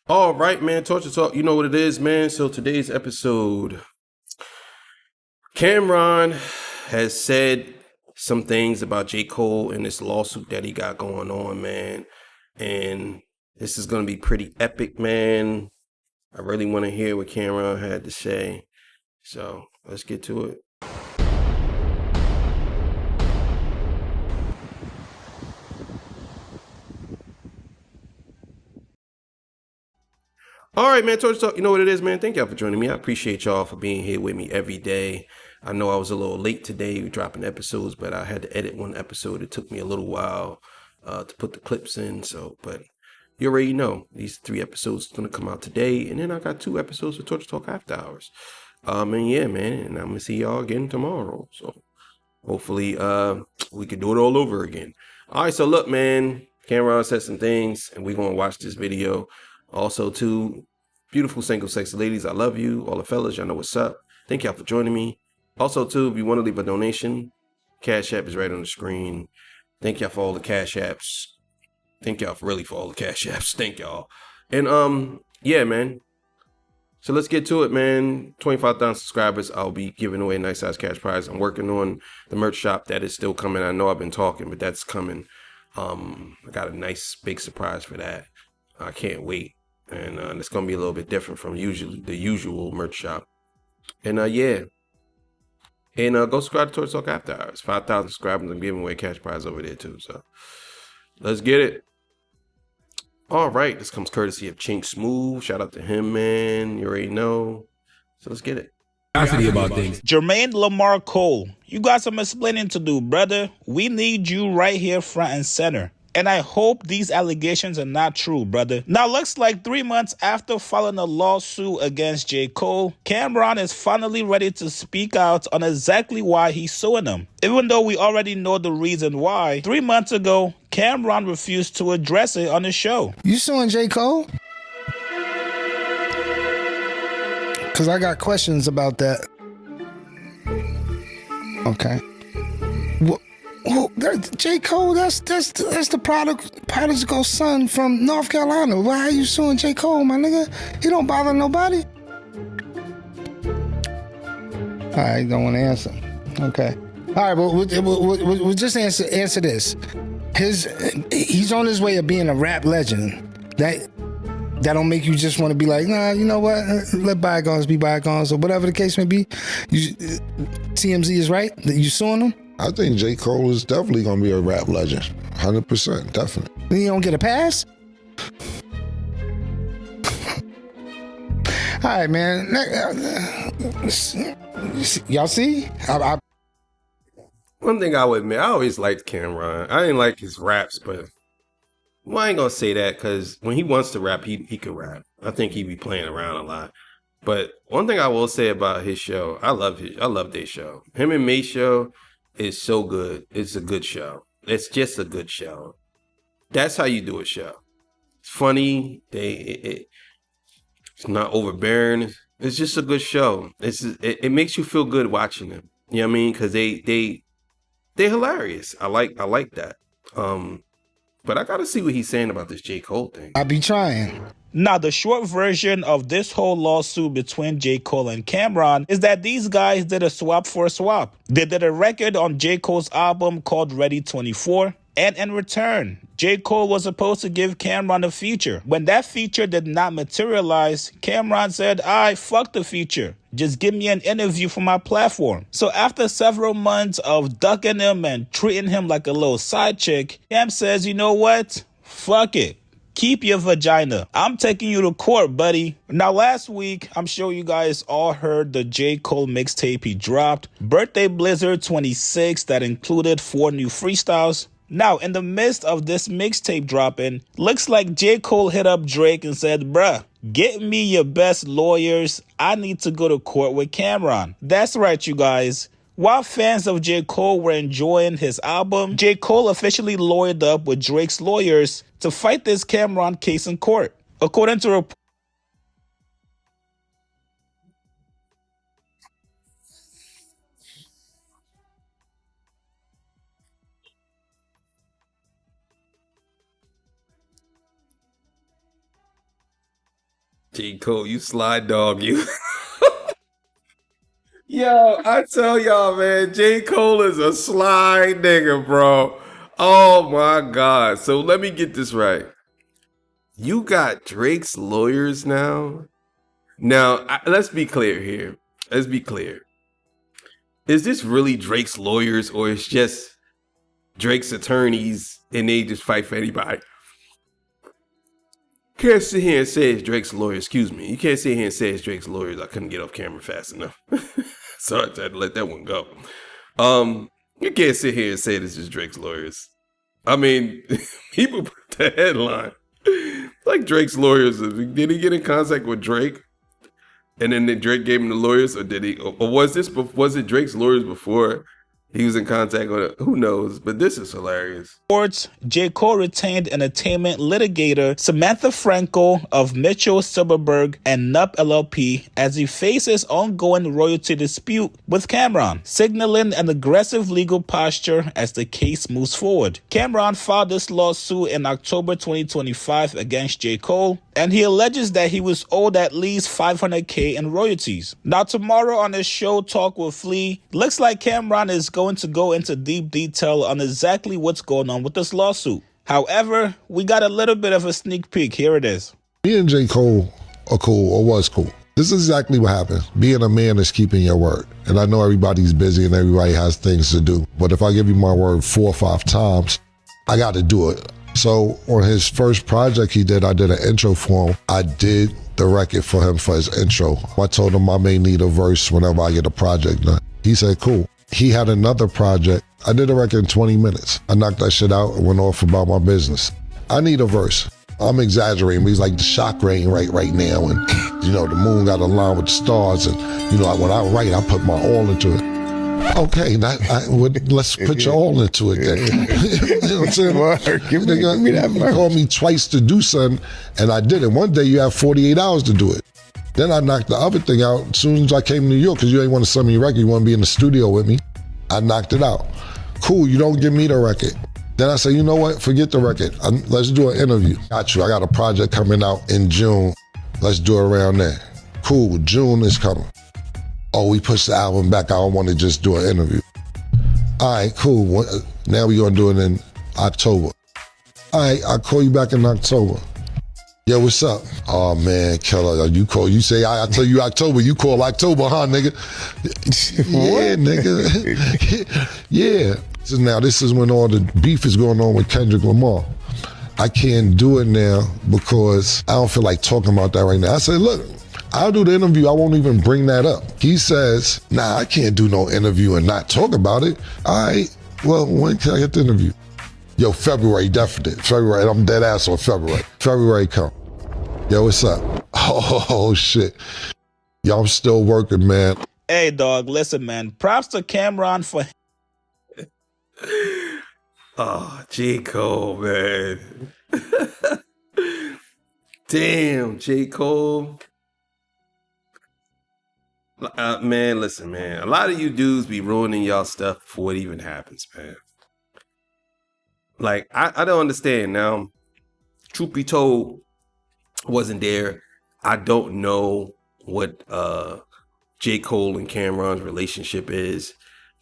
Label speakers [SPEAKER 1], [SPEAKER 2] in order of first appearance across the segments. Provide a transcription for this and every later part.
[SPEAKER 1] All right, man. Torture Talk. You know what it is, man. So today's episode, Cam'ron has said some things about J. Cole and this lawsuit that he got going on, man. And this is going to be pretty epic, man. I really want to hear what Cam'ron had to say. So let's get to it. All right, man. Torture Talk. You know what it is, man. Thank y'all for joining me. I appreciate y'all for being here with me every day. I know I was a little late today dropping episodes, but I had to edit one episode. It took me a little while to put the clips in. But you already know these 3 episodes are gonna come out today, and then I got 2 episodes of Torture Talk After Hours. And yeah, man, and I'm gonna see y'all again tomorrow. So hopefully, we can do it all over again. All right, so look, man, Cam'ron said some things, and we're gonna watch this video. Also, too, beautiful single sexy ladies, I love you. All the fellas, y'all know what's up. Thank y'all for joining me. Also, too, if you want to leave a donation, Cash App is right on the screen. Thank y'all for all the Cash Apps. Thank y'all for all the Cash Apps. Thank y'all. And yeah, man. So let's get to it, man. 25,000 subscribers. I'll be giving away a nice size cash prize. I'm working on the merch shop. That is still coming. I know I've been talking, but that's coming. I got a nice big surprise for that. I can't wait. And it's going to be a little bit different from the usual merch shop. And yeah. And go subscribe to Torture Talk After Hours. 5,000 subscribers. I'm giving away a cash prize over there too. So let's get it. All right. This comes courtesy of Chink Smooth. Shout out to him, man. You already know. So let's get it.
[SPEAKER 2] About things. Jermaine Lamar Cole, you got some explaining to do, brother. We need you right here front and center. And I hope these allegations are not true, brother. Now, looks like 3 months after filing a lawsuit against J. Cole, Cam'ron is finally ready to speak out on exactly why he's suing him. Even though we already know the reason why, 3 months ago, Cam'ron refused to address it on the show.
[SPEAKER 3] You suing J. Cole? Because I got questions about that. Okay. Well, J. Cole, that's the prodigal son from North Carolina. Why are you suing J. Cole, my nigga? He don't bother nobody. All right, don't want to answer. Okay. All right, but we'll just answer this. He's on his way of being a rap legend. That don't make you just want to be like, nah, you know what? Let bygones be bygones, or whatever the case may be. TMZ is right that you suing him.
[SPEAKER 4] I think J. Cole is definitely going to be a rap legend. 100%, definitely.
[SPEAKER 3] Then you don't get a pass? All right, man. Y'all see?
[SPEAKER 1] One thing I would admit, I always liked Cam'ron. I didn't like his raps, but well, I ain't gonna say that because when he wants to rap, he could rap. I think he be playing around a lot. But one thing I will say about his show, I love their show. Him and May's show is so good. It's a good show. It's just a good show. That's how you do a show. It's funny. It's not overbearing. It's just a good show. It makes you feel good watching them. You know what I mean? Because they're hilarious. I like that. But I gotta see what he's saying about this J. Cole thing.
[SPEAKER 3] I be trying.
[SPEAKER 2] Now, the short version of this whole lawsuit between J. Cole and Cam'ron is that these guys did a swap for a swap. They did a record on J. Cole's album called Ready 24. And in return, J. Cole was supposed to give Cam'ron a feature. When that feature did not materialize, Cam'ron said, fuck the feature. Just give me an interview for my platform. So after several months of ducking him and treating him like a little side chick, Cam says, you know what? Fuck it. Keep your vagina. I'm taking you to court, buddy. Now, last week, I'm sure you guys all heard the J. Cole mixtape he dropped, Birthday Blizzard 26, that included 4 new freestyles. Now, in the midst of this mixtape dropping, looks like J. Cole hit up Drake and said, bruh, get me your best lawyers. I need to go to court with Cam'ron. That's right, you guys. While fans of J. Cole were enjoying his album, J. Cole officially lawyered up with Drake's lawyers to fight this Cam'ron case in court. According to reports,
[SPEAKER 1] J. Cole, you slide dog, you. Yo, I tell y'all, man, J. Cole is a sly nigga, bro. Oh my God. So let me get this right. You got Drake's lawyers now? Now, let's be clear here. Let's be clear. Is this really Drake's lawyers or it's just Drake's attorneys and they just fight for anybody? Can't sit here and say it's Drake's lawyers. Excuse me. You can't sit here and say it's Drake's lawyers. I couldn't get off camera fast enough. So I had to let that one go. You can't sit here and say this is Drake's lawyers. I mean, people put the headline. Like Drake's lawyers. Did he get in contact with Drake? And then Drake gave him the lawyers, or did he? Or was it Drake's lawyers before he was in contact with it? Who knows? But this is hilarious.
[SPEAKER 2] Reports, J. Cole retained entertainment litigator Samantha Frankel of Mitchell Silberberg and NUP LLP as he faces ongoing royalty dispute with Cam'ron, signaling an aggressive legal posture as the case moves forward. Cam'ron filed this lawsuit in October 2025 against J. Cole, and he alleges that he was owed at least $500K in royalties. Now, tomorrow on his show, Talk with Flea, looks like Cam'ron is going to go into deep detail on exactly what's going on with this lawsuit. However, we got a little bit of a sneak peek. Here it is.
[SPEAKER 4] Me and J. Cole are cool, or was cool. This is exactly what happens. Being a man is keeping your word. And I know everybody's busy and everybody has things to do. But if I give you my word 4 or 5 times, I got to do it. So on his first project he did, I did an intro for him. I did the record for him for his intro. I told him I may need a verse whenever I get a project done. He said, cool. He had another project. I did a record in 20 minutes. I knocked that shit out and went off about my business. I need a verse. I'm exaggerating, but he's like the shock rain right now. And, you know, the moon got aligned with the stars. And, you know, when I write, I put my all into it. Okay, let's put your all into it then. You know what I'm saying?
[SPEAKER 3] Word. Give me that
[SPEAKER 4] You
[SPEAKER 3] verse.
[SPEAKER 4] called me twice to do something, and I did it. One day you have 48 hours to do it. Then I knocked the other thing out as soon as I came to New York, because you ain't want to send me a record. You want to be in the studio with me. I knocked it out. Cool, you don't give me the record. Then I say, you know what? Forget the record. Let's do an interview. Got you. I got a project coming out in June. Let's do it around there. Cool, June is coming. Oh, we pushed the album back. I don't want to just do an interview. All right, cool. Now we're going to do it in October. All right, I'll call you back in October. Yo, what's up? Oh, man, Keller, you say I tell you October, you call October, huh, nigga? Yeah, nigga. Yeah. So now this is when all the beef is going on with Kendrick Lamar. I can't do it now because I don't feel like talking about that right now. I said, look, I'll do the interview. I won't even bring that up. He says, nah, I can't do no interview and not talk about it. All right, well, when can I get the interview? Yo, February, definite. February, I'm dead ass on February. February come. Yo, what's up? Oh, shit. Yo, I'm still working, man.
[SPEAKER 2] Hey, dog, listen, man. Props to Cam'ron for...
[SPEAKER 1] Oh, J. Cole, man. Damn, J. Cole. Man, listen, man. A lot of you dudes be ruining y'all stuff before it even happens, man. Like, I don't understand now. Truth be told, wasn't there. I don't know what J. Cole and Cam'ron's relationship is.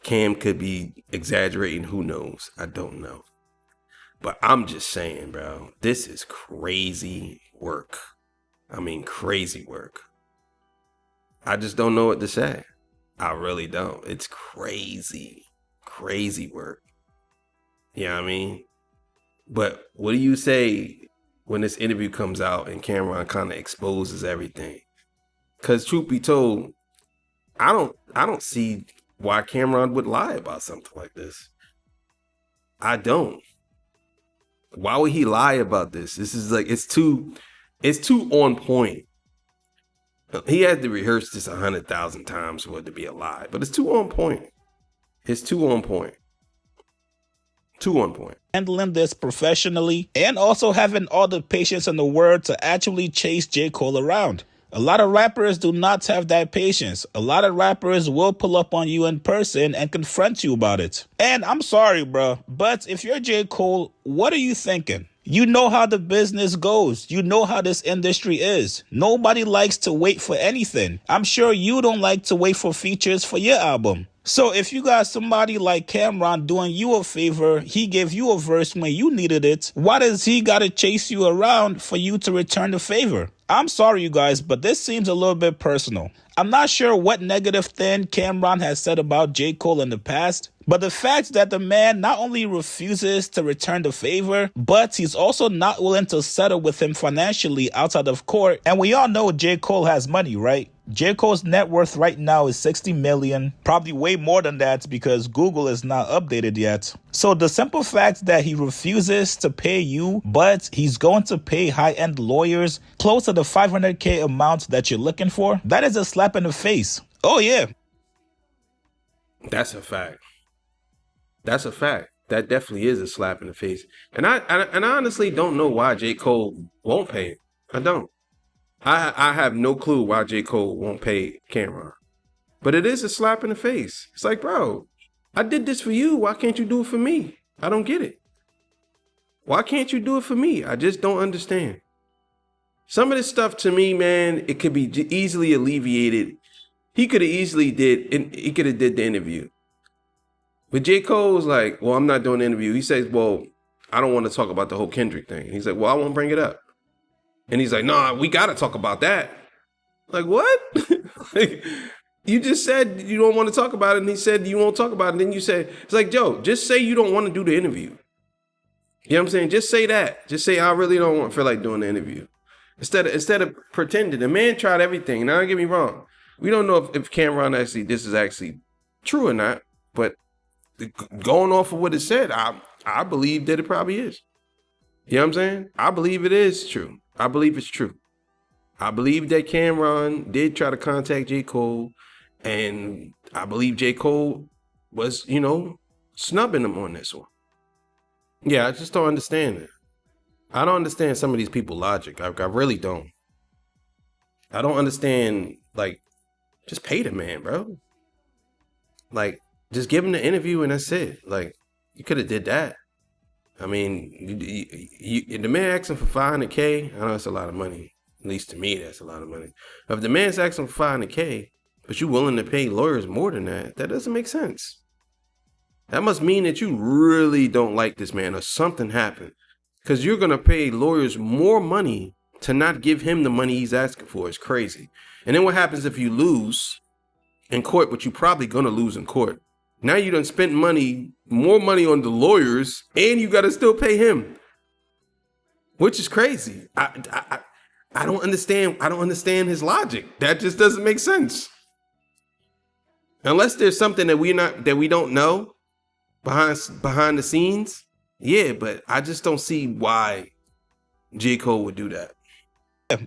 [SPEAKER 1] Cam could be exaggerating. Who knows? I don't know. But I'm just saying, bro, this is crazy work. I mean, crazy work. I just don't know what to say. I really don't. It's crazy. Crazy work. You know what I mean? But what do you say when this interview comes out and Cam'ron kind of exposes everything? Because truth be told, I don't see why Cam'ron would lie about something like this. I don't. Why would he lie about this? This is like, it's too on point. He had to rehearse this 100,000 times for it to be a lie, but it's too on point. It's too on point. Too on point.
[SPEAKER 2] handling this professionally and also having all the patience in the world to actually chase J. Cole around. A lot of rappers do not have that patience. A lot of rappers will pull up on you in person and confront you about it. And I'm sorry, bro, but if you're J. Cole, what are you thinking? You know how the business goes. You know how this industry is. Nobody likes to wait for anything. I'm sure you don't like to wait for features for your album. So if you got somebody like Cam'ron doing you a favor, he gave you a verse when you needed it, why does he gotta chase you around for you to return the favor? I'm sorry, you guys, but this seems a little bit personal. I'm not sure what negative thing Cam'ron has said about J. Cole in the past, but the fact that the man not only refuses to return the favor, but he's also not willing to settle with him financially outside of court. And we all know J. Cole has money, right? J. Cole's net worth right now is $60 million, probably way more than that because Google is not updated yet. So the simple fact that he refuses to pay you, but he's going to pay high-end lawyers close to the $500K amount that you're looking for, that is a slap in the face. Oh yeah.
[SPEAKER 1] That's a fact. That's a fact. That definitely is a slap in the face. And I honestly don't know why J. Cole won't pay it. I don't. I have no clue why J. Cole won't pay Cam'ron. But it is a slap in the face. It's like, bro, I did this for you. Why can't you do it for me? I don't get it. Why can't you do it for me? I just don't understand. Some of this stuff to me, man, it could be easily alleviated. He could have easily did the interview. But J. Cole was like, well, I'm not doing the interview. He says, well, I don't want to talk about the whole Kendrick thing. He's like, well, I won't bring it up. And he's like, nah, we got to talk about that. Like, what? Like, you just said you don't want to talk about it. And he said you won't talk about it. And then you said, it's like, Joe, just say you don't want to do the interview. You know what I'm saying? Just say that. Just say, I really don't feel like doing the interview. Instead of pretending. The man tried everything. Now, don't get me wrong. We don't know if Cam'ron this is actually true or not. But going off of what it said, I believe that it probably is. You know what I'm saying? I believe it is true. I believe it's true. I believe that Cam'ron did try to contact J. Cole, and I believe J. Cole was, snubbing him on this one. Yeah, I just don't understand it. I don't understand some of these people's logic. I really don't. I don't understand, just pay the man, bro. Just give him the interview and that's it. You could have did that. I mean, the man asking for $500K, I know that's a lot of money. At least to me, that's a lot of money. If the man's asking for $500K, but you're willing to pay lawyers more than that, that doesn't make sense. That must mean that you really don't like this man or something happened. Because you're going to pay lawyers more money to not give him the money he's asking for. It's crazy. And then what happens if you lose in court, but you're probably going to lose in court? Now you done spent more money on the lawyers, and you got to still pay him, which is crazy. I don't understand. I don't understand his logic. That just doesn't make sense. Unless there's something that we don't know behind the scenes. Yeah, but I just don't see why J. Cole would do that.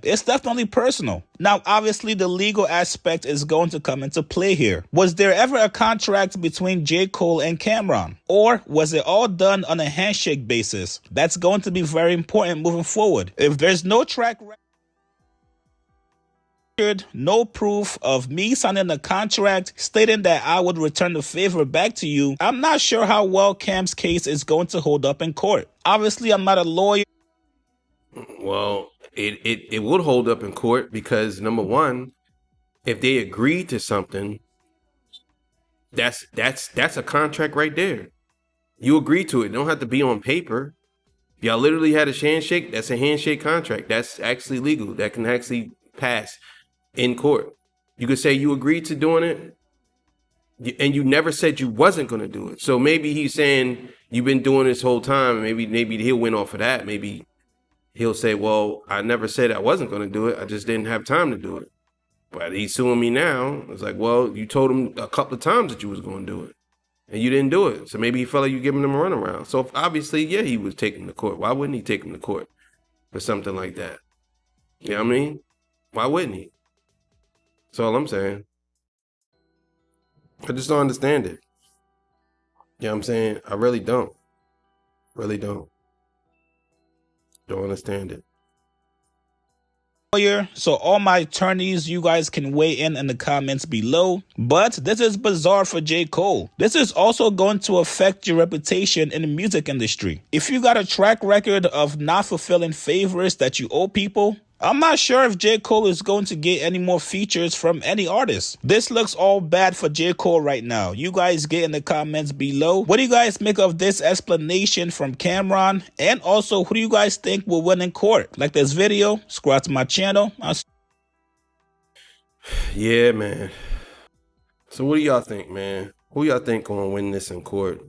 [SPEAKER 2] It's definitely personal. Now, obviously, the legal aspect is going to come into play here. Was there ever a contract between J. Cole and Cam'ron? Or was it all done on a handshake basis? That's going to be very important moving forward. If there's no track record, no proof of me signing a contract stating that I would return the favor back to you, I'm not sure how well Cam's case is going to hold up in court. Obviously, I'm not a lawyer.
[SPEAKER 1] Well, it would hold up in court because, number one, if they agreed to something, that's a contract right there. You agree to it. It don't have to be on paper. If y'all literally had a handshake, that's a handshake contract. That's actually legal. That can actually pass in court. You could say you agreed to doing it, and you never said you wasn't going to do it. So maybe he's saying you've been doing this whole time. Maybe he'll win off of that. Maybe he'll say, well, I never said I wasn't going to do it. I just didn't have time to do it. But he's suing me now. It's like, well, you told him a couple of times that you was going to do it, and you didn't do it. So maybe he felt like you giving him a runaround. So obviously, yeah, he was taking him to court. Why wouldn't he take him to court for something like that? You know what I mean? Why wouldn't he? That's all I'm saying. I just don't understand it. You know what I'm saying? I really don't. Really don't. Don't understand it.
[SPEAKER 2] So all my attorneys, you guys can weigh in the comments below. But this is bizarre for J. Cole. This is also going to affect your reputation in the music industry. If you got a track record of not fulfilling favors that you owe people, I'm not sure if J. Cole is going to get any more features from any artist. This looks all bad for J. Cole right now. You guys get in the comments below. What do you guys make of this explanation from Cam'ron? And also, who do you guys think will win in court? Like this video, subscribe to my channel.
[SPEAKER 1] Yeah, man. So what do y'all think, man? Who y'all think gonna win this in court?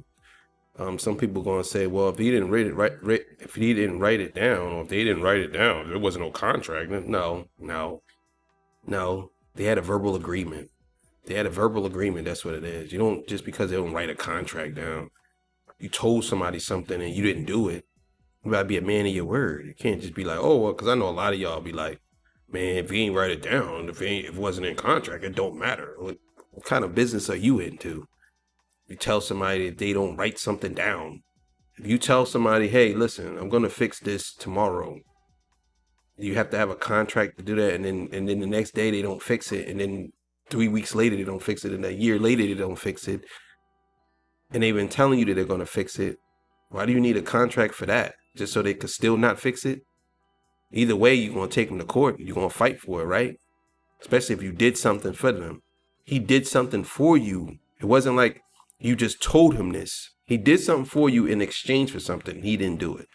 [SPEAKER 1] Some people gonna say, well, if he didn't write it down, or if they didn't write it down, there wasn't no contract. No. They had a verbal agreement. That's what it is. You don't, just because they don't write a contract down, you told somebody something and you didn't do it. You gotta be a man of your word. You can't just be like, oh, well, because I know a lot of y'all be like, man, if he ain't write it down, if it wasn't in contract, it don't matter. What kind of business are you into? You tell somebody if they don't write something down. If you tell somebody, hey, listen, I'm going to fix this tomorrow, you have to have a contract to do that. And then the next day they don't fix it. And then 3 weeks later, they don't fix it. And a year later, they don't fix it. And they've been telling you that they're going to fix it. Why do you need a contract for that? Just so they could still not fix it? Either way, you're going to take them to court. You're going to fight for it, right? Especially if you did something for them. He did something for you. It wasn't like you just told him this. He did something for you in exchange for something. He didn't do it.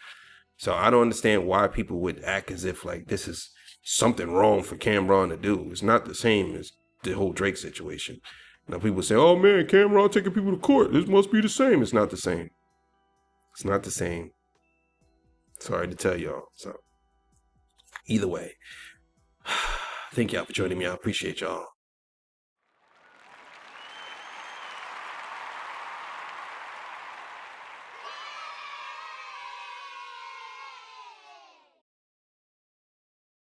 [SPEAKER 1] So I don't understand why people would act as if like this is something wrong for Cam'ron to do. It's not the same as the whole Drake situation. Now people say, oh man, Cam'ron taking people to court. This must be the same. It's not the same. It's not the same. Sorry to tell y'all. So either way, thank y'all for joining me. I appreciate y'all.